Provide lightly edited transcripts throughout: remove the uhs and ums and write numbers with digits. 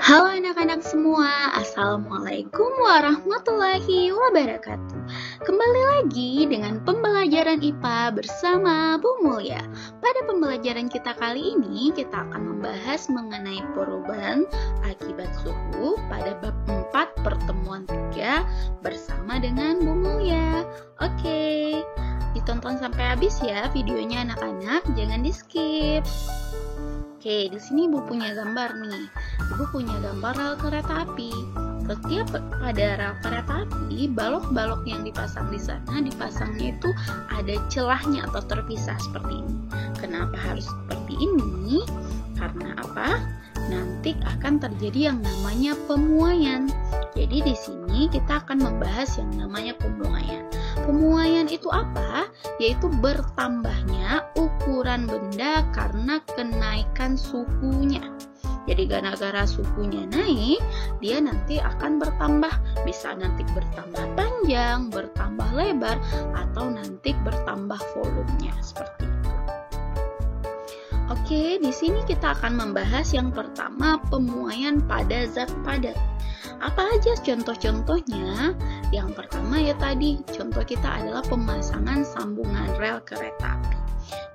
Halo anak-anak semua, Assalamualaikum warahmatullahi wabarakatuh. Kembali lagi dengan pembelajaran IPA bersama Bu Mulia. Pada pembelajaran kita kali ini, kita akan membahas mengenai perubahan akibat suhu pada bab 4 pertemuan 3 bersama dengan Bu Mulia. Oke, ditonton sampai habis ya videonya anak-anak, jangan di-skip. Oke, di sini Ibu punya gambar nih. Ibu punya gambar rel kereta api. Setiap pada rel kereta api, balok-balok yang dipasang di sana dipasangnya itu ada celahnya atau terpisah seperti ini. Kenapa harus seperti ini? Karena apa? Nanti akan terjadi yang namanya pemuaian. Jadi di sini kita akan membahas yang namanya pemuaian. Pemuaian itu apa? Yaitu bertambahnya ukuran benda karena kenaikan suhunya. Jadi gara-gara suhunya naik, dia nanti akan bertambah. Bisa nanti bertambah panjang, bertambah lebar, atau nanti bertambah volumenya seperti itu. Oke, di sini kita akan membahas yang pertama pemuaian pada zat padat. Apa aja contoh-contohnya? Yang pertama ya tadi, contoh kita adalah pemasangan sambungan rel kereta api.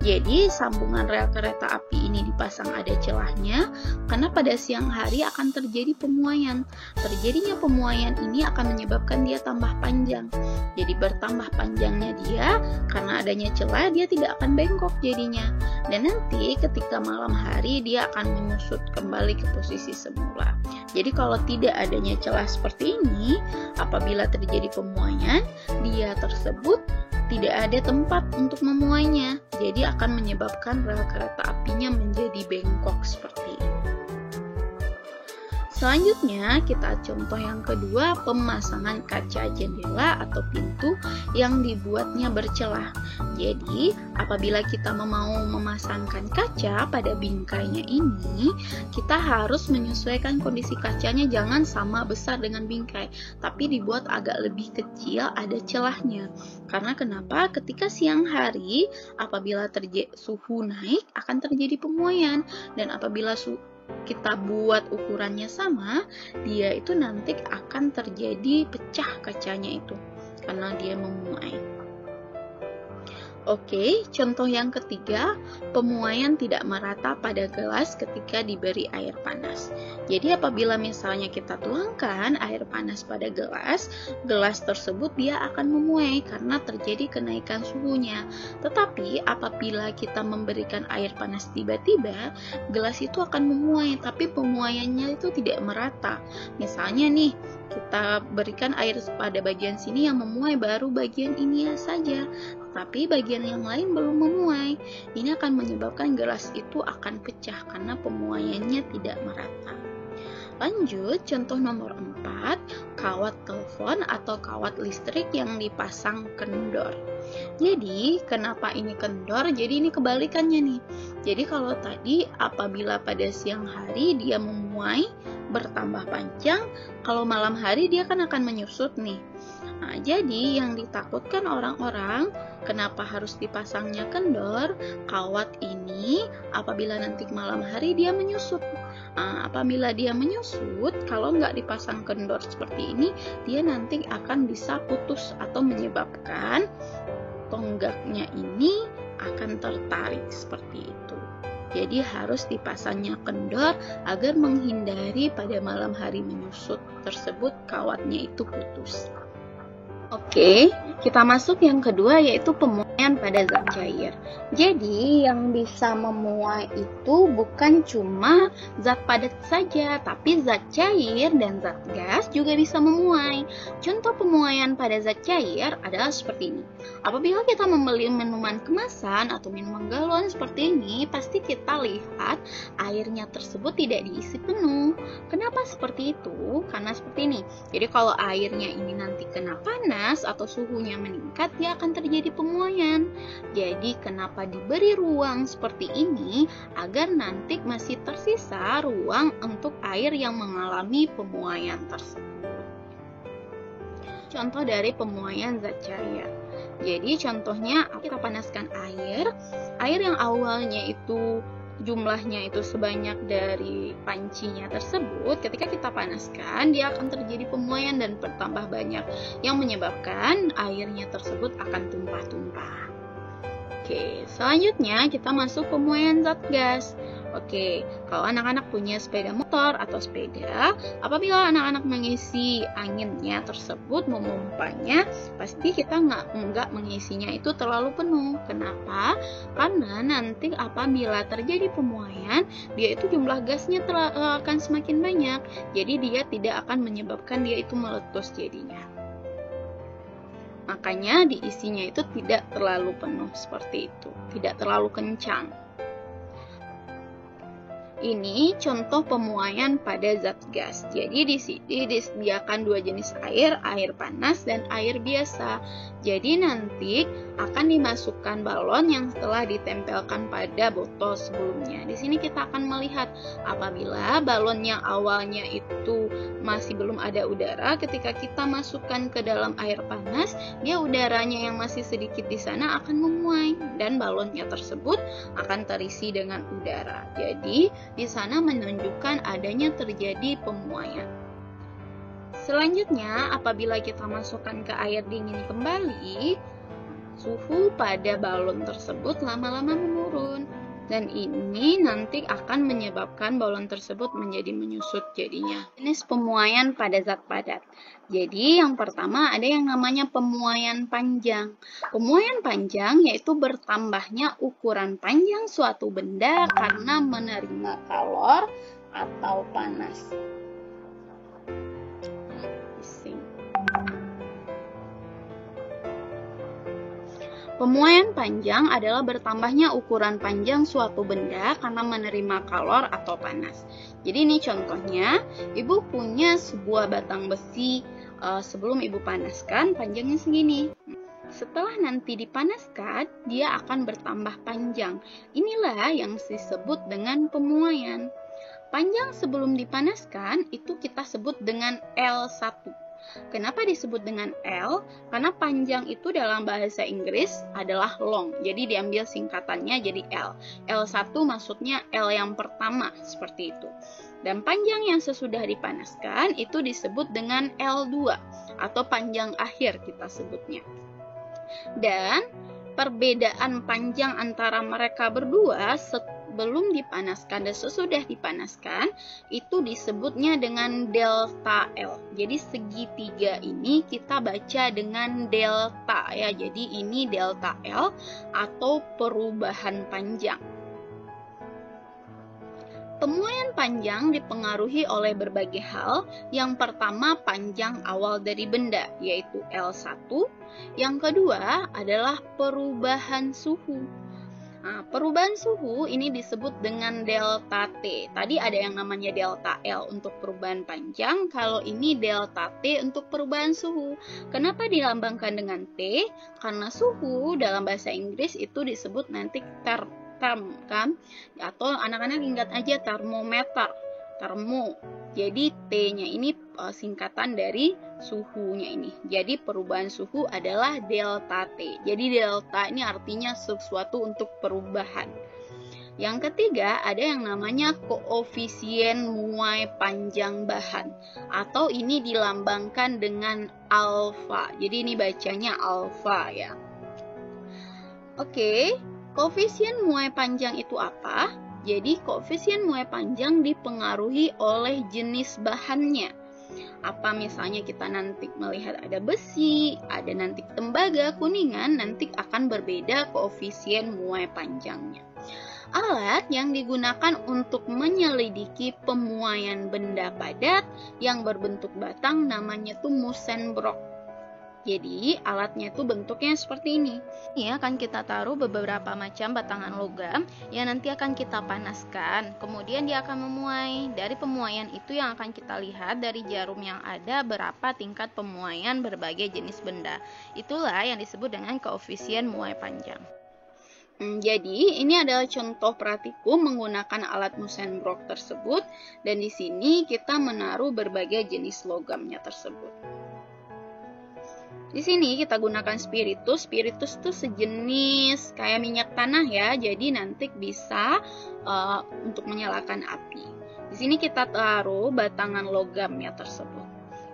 Jadi sambungan rel kereta api ini dipasang ada celahnya karena pada siang hari akan terjadi pemuaian. Terjadinya pemuaian ini akan menyebabkan dia tambah panjang. Jadi bertambah panjangnya dia karena adanya celah dia tidak akan bengkok jadinya. Dan nanti ketika malam hari dia akan menyusut kembali ke posisi semula. Jadi kalau tidak adanya celah seperti ini, apabila terjadi pemuaian, dia tersebut tidak ada tempat untuk memuainya, jadi akan menyebabkan rel kereta apinya menjadi bengkok seperti ini. Selanjutnya kita contoh yang kedua, pemasangan kaca jendela atau pintu yang dibuatnya bercelah. Jadi apabila kita mau memasangkan kaca pada bingkainya ini, kita harus menyesuaikan kondisi kacanya jangan sama besar dengan bingkai, tapi dibuat agak lebih kecil, ada celahnya. Karena kenapa? Ketika siang hari apabila suhu naik akan terjadi pemuaian, dan apabila kita buat ukurannya sama, dia itu nanti akan terjadi pecah kacanya itu karena dia memuai. Oke, contoh yang ketiga, pemuaian tidak merata pada gelas ketika diberi air panas. Jadi apabila misalnya kita tuangkan air panas pada gelas, gelas tersebut dia akan memuai karena terjadi kenaikan suhunya. Tetapi apabila kita memberikan air panas tiba-tiba, gelas itu akan memuai, tapi pemuaiannya itu tidak merata. Misalnya nih, kita berikan air pada bagian sini yang memuai baru bagian ini saja, tapi bagian yang lain belum memuai. Ini akan menyebabkan gelas itu akan pecah karena pemuaiannya tidak merata. Lanjut, contoh nomor 4, kawat telepon atau kawat listrik yang dipasang kendor. Jadi, kenapa ini kendor? Jadi ini kebalikannya nih. Jadi kalau tadi apabila pada siang hari dia memuai, bertambah panjang, kalau malam hari dia kan akan menyusut nih. Nah, jadi yang ditakutkan orang-orang, kenapa harus dipasangnya kendor? Kawat ini apabila nanti malam hari dia menyusut. Nah, apabila dia menyusut, kalau nggak dipasang kendor seperti ini, dia nanti akan bisa putus atau menyebabkan tonggaknya ini akan tertarik seperti itu. Jadi harus dipasangnya kendor agar menghindari pada malam hari menyusut tersebut kawatnya itu putus. Oke, kita masuk yang kedua yaitu pemuaian pada zat cair. Jadi yang bisa memuai itu bukan cuma zat padat saja, tapi zat cair dan zat gas juga bisa memuai. Contoh pemuaian pada zat cair adalah seperti ini. Apabila kita membeli minuman kemasan atau minuman galon seperti ini, pasti kita lihat airnya tersebut tidak diisi penuh. Kenapa seperti itu? Karena seperti ini. Jadi kalau airnya ini nanti kena panas atau suhunya meningkat, dia akan terjadi pemuaian. Jadi kenapa diberi ruang seperti ini? Agar nanti masih tersisa ruang untuk air yang mengalami pemuaian tersebut. Contoh dari pemuaian zat cair. Jadi contohnya kita panaskan air yang awalnya itu jumlahnya itu sebanyak dari pancinya tersebut, ketika kita panaskan, dia akan terjadi pemuaian dan bertambah banyak, yang menyebabkan airnya tersebut akan tumpah-tumpah. Oke, selanjutnya kita masuk pemuaian zat gas. Oke, kalau anak-anak punya sepeda motor atau sepeda, apabila anak-anak mengisi anginnya tersebut, memompanya, pasti kita nggak mengisinya itu terlalu penuh. Kenapa? Karena nanti apabila terjadi pemuaian, dia itu jumlah gasnya akan semakin banyak. Jadi dia tidak akan menyebabkan dia itu meletus jadinya. Makanya diisinya itu tidak terlalu penuh seperti itu, tidak terlalu kencang. Ini contoh pemuaian pada zat gas. Jadi di sini disediakan dua jenis air panas dan air biasa. Jadi nanti akan dimasukkan balon yang telah ditempelkan pada botol sebelumnya. Di sini kita akan melihat apabila balon yang awalnya itu masih belum ada udara, ketika kita masukkan ke dalam air panas, dia udaranya yang masih sedikit di sana akan memuai dan balonnya tersebut akan terisi dengan udara. Jadi di sana menunjukkan adanya terjadi pemuaian. Selanjutnya, apabila kita masukkan ke air dingin kembali, suhu pada balon tersebut lama-lama menurun. Dan ini nanti akan menyebabkan balon tersebut menjadi menyusut jadinya. Jenis pemuaian pada zat padat. Jadi yang pertama ada yang namanya pemuaian panjang. Pemuaian panjang yaitu bertambahnya ukuran panjang suatu benda karena menerima kalor atau panas. Pemuaian panjang adalah bertambahnya ukuran panjang suatu benda karena menerima kalor atau panas. Jadi ini contohnya, ibu punya sebuah batang besi, sebelum ibu panaskan panjangnya segini. Setelah nanti dipanaskan, dia akan bertambah panjang. Inilah yang disebut dengan pemuaian. Panjang sebelum dipanaskan itu kita sebut dengan L1. Kenapa disebut dengan L? Karena panjang itu dalam bahasa Inggris adalah long. Jadi diambil singkatannya jadi L. L1 maksudnya L yang pertama, seperti itu. Dan panjang yang sesudah dipanaskan itu disebut dengan L2 atau panjang akhir kita sebutnya. Dan perbedaan panjang antara mereka berdua sebelum dipanaskan dan sesudah dipanaskan itu disebutnya dengan delta L. Jadi segitiga ini kita baca dengan delta ya. Jadi ini delta L atau perubahan panjang. Pemuaian panjang dipengaruhi oleh berbagai hal. Yang pertama panjang awal dari benda yaitu L1. Yang kedua adalah perubahan suhu. Nah, perubahan suhu ini disebut dengan delta T. Tadi ada yang namanya delta L untuk perubahan panjang, kalau ini delta T untuk perubahan suhu. Kenapa dilambangkan dengan T? Karena suhu dalam bahasa Inggris itu disebut nanti term kan? Atau anak-anak ingat aja termometer, termo. Jadi T-nya ini singkatan dari suhunya ini. Jadi perubahan suhu adalah delta T. Jadi delta ini artinya sesuatu untuk perubahan. Yang ketiga ada yang namanya koefisien muai panjang bahan. Atau ini dilambangkan dengan alfa. Jadi ini bacanya alfa ya. Oke, koefisien muai panjang itu apa? Jadi koefisien muai panjang dipengaruhi oleh jenis bahannya. Apa misalnya kita nanti melihat ada besi, ada nanti tembaga, kuningan, nanti akan berbeda koefisien muai panjangnya. Alat yang digunakan untuk menyelidiki pemuaian benda padat yang berbentuk batang namanya tuh Musenbrock. Jadi alatnya itu bentuknya seperti ini. Ini akan kita taruh beberapa macam batangan logam yang nanti akan kita panaskan. Kemudian dia akan memuai. Dari pemuaian itu yang akan kita lihat dari jarum yang ada berapa tingkat pemuaian berbagai jenis benda. Itulah yang disebut dengan koefisien muai panjang. Jadi ini adalah contoh praktikum menggunakan alat Musenbrock tersebut, dan di sini kita menaruh berbagai jenis logamnya tersebut. Di sini kita gunakan spiritus. Spiritus itu sejenis kayak minyak tanah ya, jadi nanti bisa untuk menyalakan api. Di sini kita taruh batangan logamnya tersebut.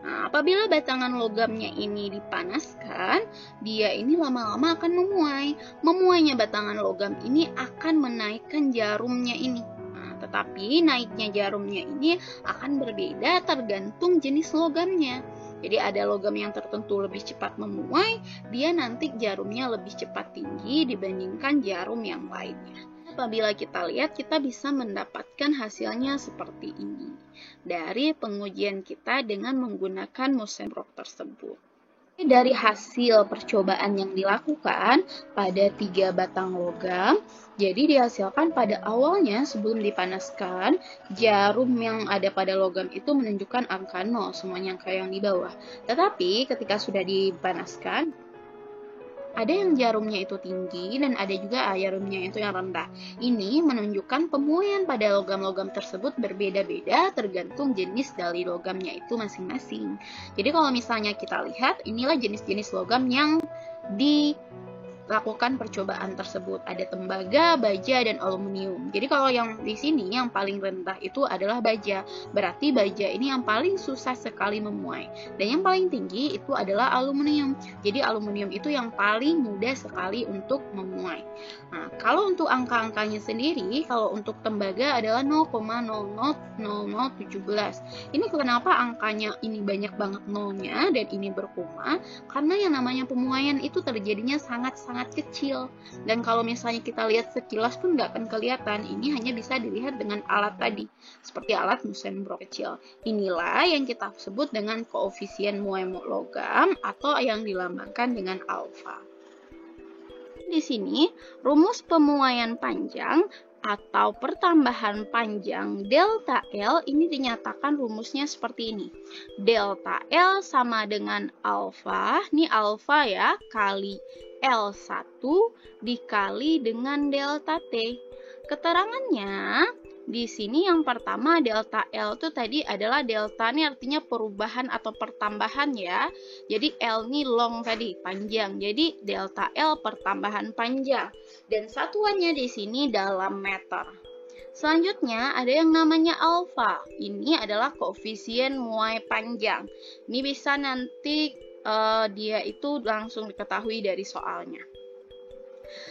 Nah, apabila batangan logamnya ini dipanaskan, dia ini lama-lama akan memuai. Memuainya batangan logam ini akan menaikkan jarumnya ini. Nah, tetapi naiknya jarumnya ini akan berbeda tergantung jenis logamnya. Jadi ada logam yang tertentu lebih cepat memuai, dia nanti jarumnya lebih cepat tinggi dibandingkan jarum yang lainnya. Apabila kita lihat, kita bisa mendapatkan hasilnya seperti ini dari pengujian kita dengan menggunakan Mosenbrock tersebut. Dari hasil percobaan yang dilakukan pada 3 batang logam, jadi dihasilkan pada awalnya sebelum dipanaskan, jarum yang ada pada logam itu menunjukkan angka 0, semuanya angka yang di bawah. Tetapi ketika sudah dipanaskan, ada yang jarumnya itu tinggi dan ada juga jarumnya itu yang rendah. Ini menunjukkan pemuaian pada logam-logam tersebut berbeda-beda tergantung jenis dari logamnya itu masing-masing. Jadi kalau misalnya kita lihat, inilah jenis-jenis logam yang dilakukan percobaan tersebut. Ada tembaga, baja, dan aluminium. Jadi kalau yang di sini yang paling rendah itu adalah baja. Berarti baja ini yang paling susah sekali memuai. Dan yang paling tinggi itu adalah aluminium. Jadi aluminium itu yang paling mudah sekali untuk memuai. Nah, kalau untuk angka-angkanya sendiri, kalau untuk tembaga adalah 0,000017. Ini kenapa angkanya ini banyak banget nolnya dan ini berkoma? Karena yang namanya pemuaian itu terjadinya sangat kecil, dan kalau misalnya kita lihat sekilas pun nggak akan kelihatan. Ini hanya bisa dilihat dengan alat tadi, seperti alat Mosenbrock kecil. Inilah yang kita sebut dengan koefisien muai logam atau yang dilambangkan dengan alfa. Di sini rumus pemuaian panjang atau pertambahan panjang delta L ini dinyatakan rumusnya seperti ini. Delta L sama dengan alfa, ini alfa ya, kali L1 dikali dengan delta T. Keterangannya di sini yang pertama delta L itu tadi adalah delta ini artinya perubahan atau pertambahan ya. Jadi L ini long tadi, panjang. Jadi delta L pertambahan panjang. Dan satuannya di sini dalam meter. Selanjutnya ada yang namanya alfa. Ini adalah koefisien muai panjang. Ini bisa nanti dia itu langsung diketahui dari soalnya.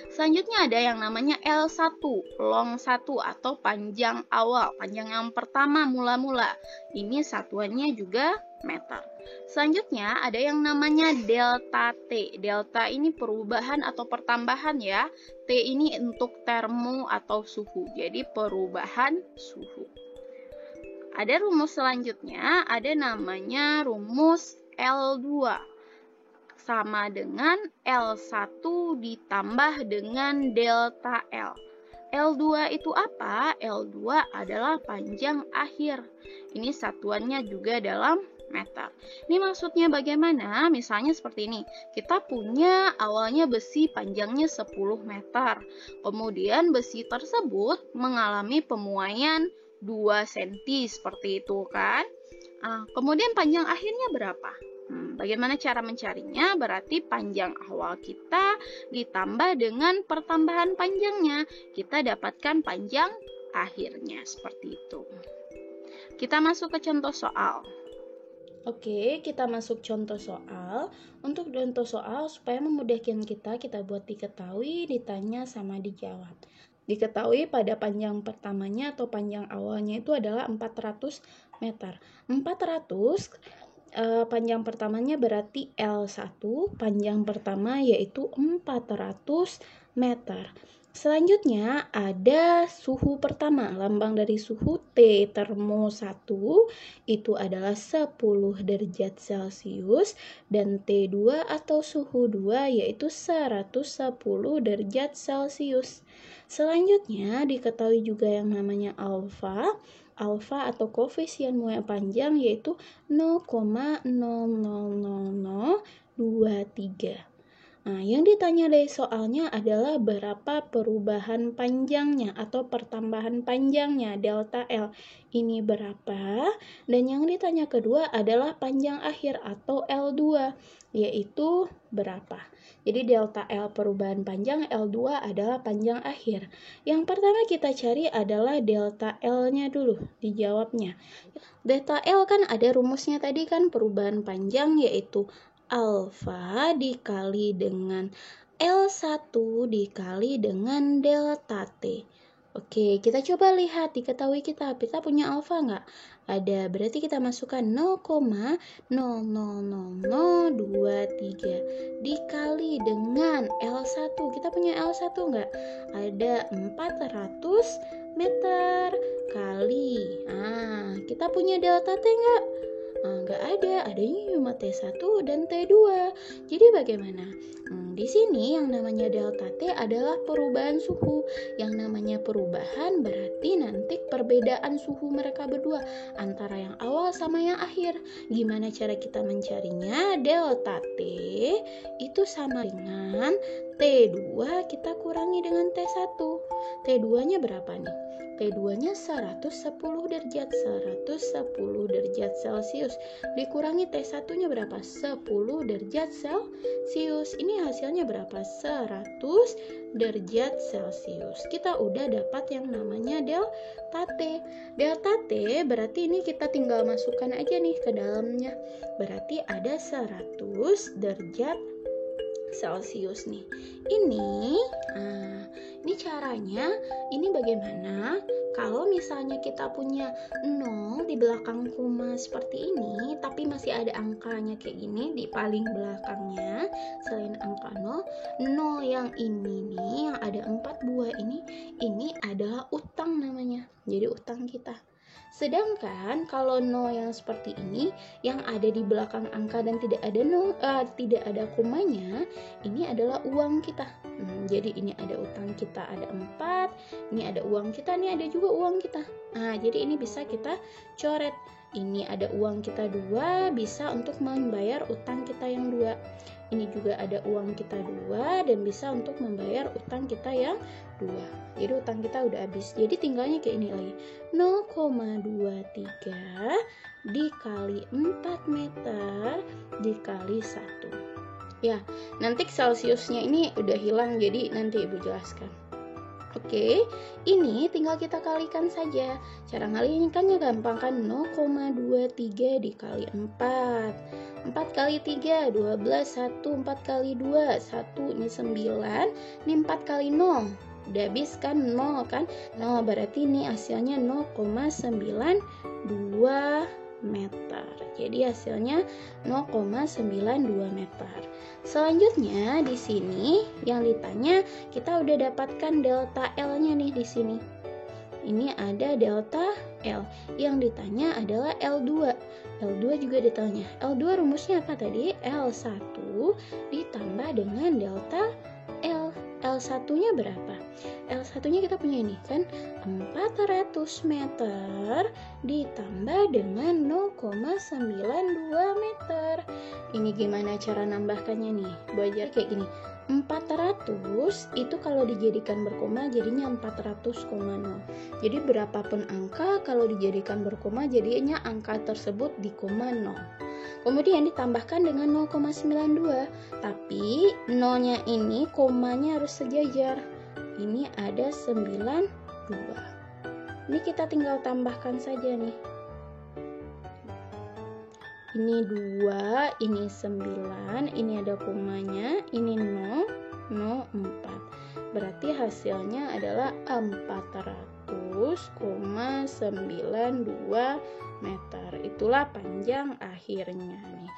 Selanjutnya ada yang namanya L1, long 1 atau panjang awal, panjang yang pertama mula-mula. Ini satuannya juga meter. Selanjutnya ada yang namanya delta T. Delta ini perubahan atau pertambahan ya. T ini untuk termo atau suhu. Jadi perubahan suhu. Ada rumus selanjutnya, ada namanya rumus L2. Sama dengan L1 ditambah dengan delta L. L2 itu apa? L2 adalah panjang akhir. Ini satuannya juga dalam meter. Ini maksudnya bagaimana? Misalnya seperti ini. Kita punya awalnya besi panjangnya 10 meter. Kemudian besi tersebut mengalami pemuaian 2 cm seperti itu kan. Kemudian panjang akhirnya berapa? Bagaimana cara mencarinya? Berarti panjang awal kita ditambah dengan pertambahan panjangnya. Kita dapatkan panjang akhirnya. Seperti itu. Kita masuk ke contoh soal. Oke, kita masuk contoh soal. Untuk contoh soal, supaya memudahkan kita buat diketahui, ditanya, sama dijawab. Diketahui pada panjang pertamanya atau panjang awalnya itu adalah 400 meter. 400 panjang pertamanya berarti L1, panjang pertama yaitu 400 meter. Selanjutnya ada suhu pertama, lambang dari suhu T termo 1 itu adalah 10 derajat Celcius dan T2 atau suhu 2 yaitu 110 derajat Celcius. Selanjutnya diketahui juga yang namanya alfa. Alfa atau koefisien muai panjang yaitu 0,00023. Nah, yang ditanya dari soalnya adalah berapa perubahan panjangnya atau pertambahan panjangnya, delta L. Ini berapa? Dan yang ditanya kedua adalah panjang akhir atau L2, yaitu berapa. Jadi delta L perubahan panjang, L2 adalah panjang akhir. Yang pertama kita cari adalah delta L-nya dulu, dijawabnya. Delta L kan ada rumusnya tadi kan, perubahan panjang yaitu alfa dikali dengan L1 dikali dengan delta T. Oke, kita coba lihat, diketahui kita punya alfa nggak? Ada, berarti kita masukkan 0,000023 dikali dengan L1. Kita punya L1 nggak? Ada 400 meter kali. Kita punya delta T nggak? Nggak ada, adanya cuma T1 dan T2. Jadi bagaimana? Di sini yang namanya delta T adalah perubahan suhu. Yang namanya perubahan berarti nanti perbedaan suhu mereka berdua antara yang awal sama yang akhir. Gimana cara kita mencarinya? Delta T itu sama dengan T2 kita kurangi dengan T1. T2-nya berapa nih? T2-nya 110 derajat Celcius dikurangi T1-nya berapa? 10 derajat Celcius. Ini hasilnya berapa? 100 derajat Celcius. Kita udah dapat yang namanya delta T. Delta T berarti ini kita tinggal masukkan aja nih ke dalamnya. Berarti ada 100 derajat Celcius nih. Ini caranya, ini bagaimana? Kalau misalnya kita punya 0 di belakang koma seperti ini, tapi masih ada angkanya kayak gini di paling belakangnya, selain angka 0 yang ini nih, yang ada 4 buah ini adalah utang namanya. Jadi utang kita. Sedangkan kalau 0 yang seperti ini yang ada di belakang angka dan tidak ada komanya, ini adalah uang kita. Jadi ini ada utang kita ada 4, ini ada uang kita, ini ada juga uang kita. Jadi ini bisa kita coret. Ini ada uang kita 2, bisa untuk membayar utang kita yang 2. Ini juga ada uang kita 2 dan bisa untuk membayar utang kita yang 2. Jadi utang kita udah habis. Jadi tinggalnya kayak ini lagi. 0,23 dikali 4 meter dikali 1. Ya, nanti Celciusnya ini udah hilang, jadi nanti Ibu jelaskan. Oke, ini tinggal kita kalikan saja. Cara ngalikannya gampang kan? 0,23 dikali 4. 4 kali 3, 12, 1, 4 kali 2, 1, ini 9, ini 4 kali 0. Udah habis kan 0 kan? 0 berarti ini hasilnya 0,92 meter. Jadi hasilnya 0,92 meter. Selanjutnya di sini yang ditanya kita udah dapatkan delta L-nya nih di sini. Ini ada delta L. Yang ditanya adalah L2. L2 juga ditanya. L2 rumusnya apa tadi? L1 ditambah dengan delta L. L1-nya berapa? L1-nya kita punya ini kan 400 meter ditambah dengan 0,92 meter. Ini gimana cara nambahkannya nih? Belajar kayak gini. 400 itu kalau dijadikan berkoma jadinya 400,0. Jadi berapapun angka kalau dijadikan berkoma jadinya angka tersebut di koma 0. Kemudian ditambahkan dengan 0,92. Tapi 0-nya ini komanya harus sejajar. Ini ada 92. Ini kita tinggal tambahkan saja nih. Ini 2, ini 9, ini ada komanya, ini 0, 4. Berarti hasilnya adalah 400,92 meter. Itulah panjang akhirnya nih.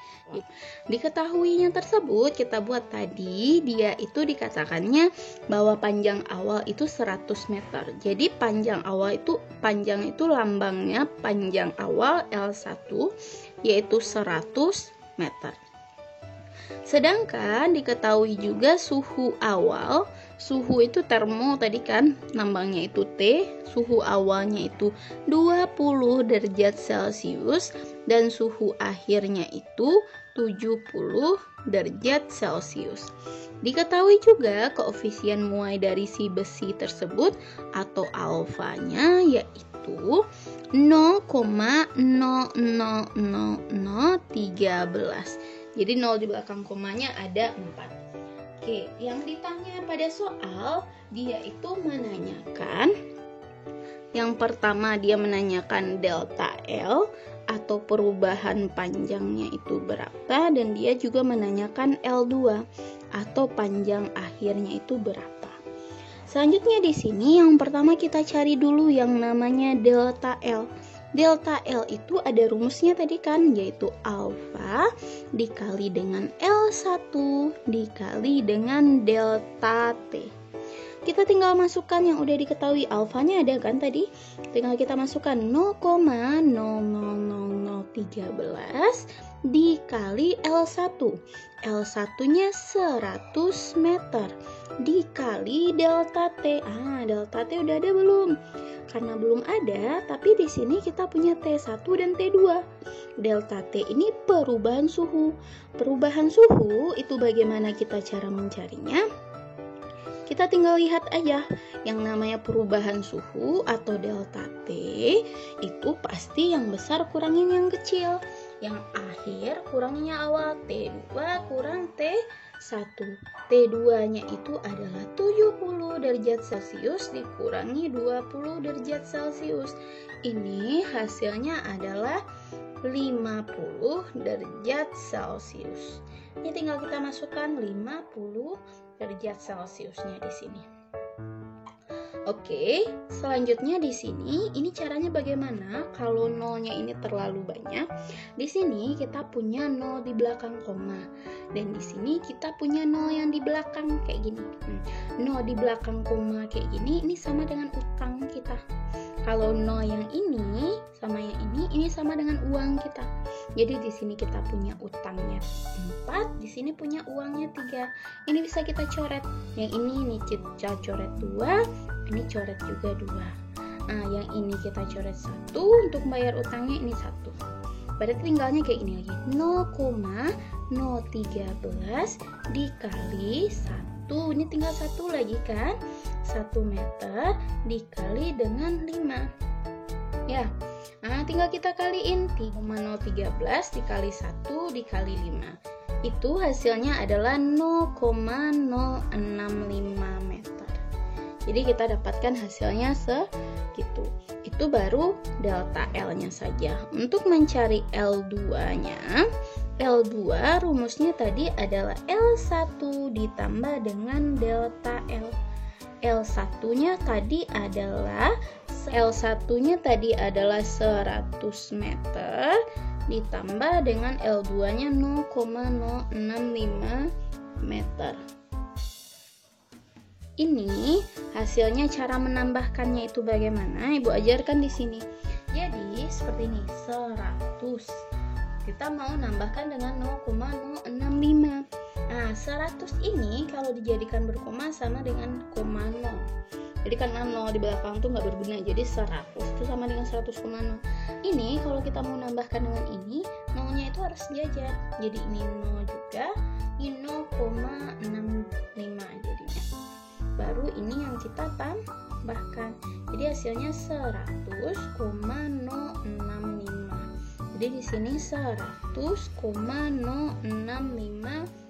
Diketahuinya tersebut kita buat tadi, dia itu dikatakannya bahwa panjang awal itu 100 meter. Jadi panjang itu lambangnya panjang awal L1 yaitu 100 meter. Sedangkan diketahui juga suhu awal, suhu itu termo tadi kan, lambangnya itu T, suhu awalnya itu 20 derajat Celcius dan suhu akhirnya itu 70 derajat Celcius. Diketahui juga koefisien muai dari si besi tersebut atau alfanya yaitu 0,000013. Jadi 0 di belakang komanya ada 4. Oke, yang ditanya pada soal dia itu menanyakan, yang pertama dia menanyakan delta L atau perubahan panjangnya itu berapa, dan dia juga menanyakan L2 atau panjang akhirnya itu berapa. Selanjutnya di sini yang pertama kita cari dulu yang namanya delta L. Delta L itu ada rumusnya tadi kan, yaitu alfa dikali dengan L1 dikali dengan delta T. Kita tinggal masukkan yang udah diketahui, alfanya ada kan tadi, tinggal kita masukkan 0,00013 dikali L1. L1 nya 100 meter dikali delta T. Delta T udah ada belum? Karena belum ada, tapi di sini kita punya T1 dan T2. Delta T ini perubahan suhu. Perubahan suhu itu bagaimana kita cara mencarinya? Kita tinggal lihat aja, yang namanya perubahan suhu atau delta T itu pasti yang besar kurangin yang kecil, yang akhir kurangin yang awal. T2 kurang T1. T2 nya itu adalah 70 derajat Celcius dikurangi 20 derajat Celcius. Ini hasilnya adalah 50 derajat Celcius. Ini tinggal kita masukkan 50 derajat Celciusnya di sini. Oke, selanjutnya di sini ini caranya bagaimana kalau nolnya ini terlalu banyak. Di sini kita punya 0 di belakang koma dan di sini kita punya 0 yang di belakang kayak gini. 0 di belakang koma kayak gini ini sama dengan utang kita. Kalau 0 yang ini sama yang ini sama dengan uang kita. Jadi di sini kita punya utangnya 4, di sini punya uangnya 3. Ini bisa kita coret. Yang ini kita coret 2, ini coret juga 2. Yang ini kita coret 1 untuk bayar utangnya, ini 1. Berarti tinggalnya kayak ini lagi. 0,013 dikali 1. Ini tinggal 1 lagi kan? 1 meter dikali dengan 5. Ya. Tinggal kita kaliin 0,013 dikali 1 dikali 5. Itu hasilnya adalah 0,065 meter. Jadi kita dapatkan hasilnya segitu. Itu baru delta L-nya saja. Untuk mencari L2-nya, L2 rumusnya tadi adalah L1 ditambah dengan delta L. L1-nya tadi adalah 100 meter ditambah dengan L2-nya 0,065 meter. Ini hasilnya cara menambahkannya itu bagaimana? Ibu ajarkan di sini. Jadi seperti ini, 100. Kita mau nambahkan dengan 0,065. 100 ini kalau dijadikan berkoma sama dengan koma 0. Jadi karena 0 di belakang tuh nggak berguna, jadi 100 itu sama dengan 100,0. Ini kalau kita mau nambahkan dengan ini, 0-nya itu harus sejajar. Jadi ini 0 juga, ini 0,65 jadinya. Baru ini yang kita tambahkan. Jadi hasilnya 100,065. Jadi di sini 100,065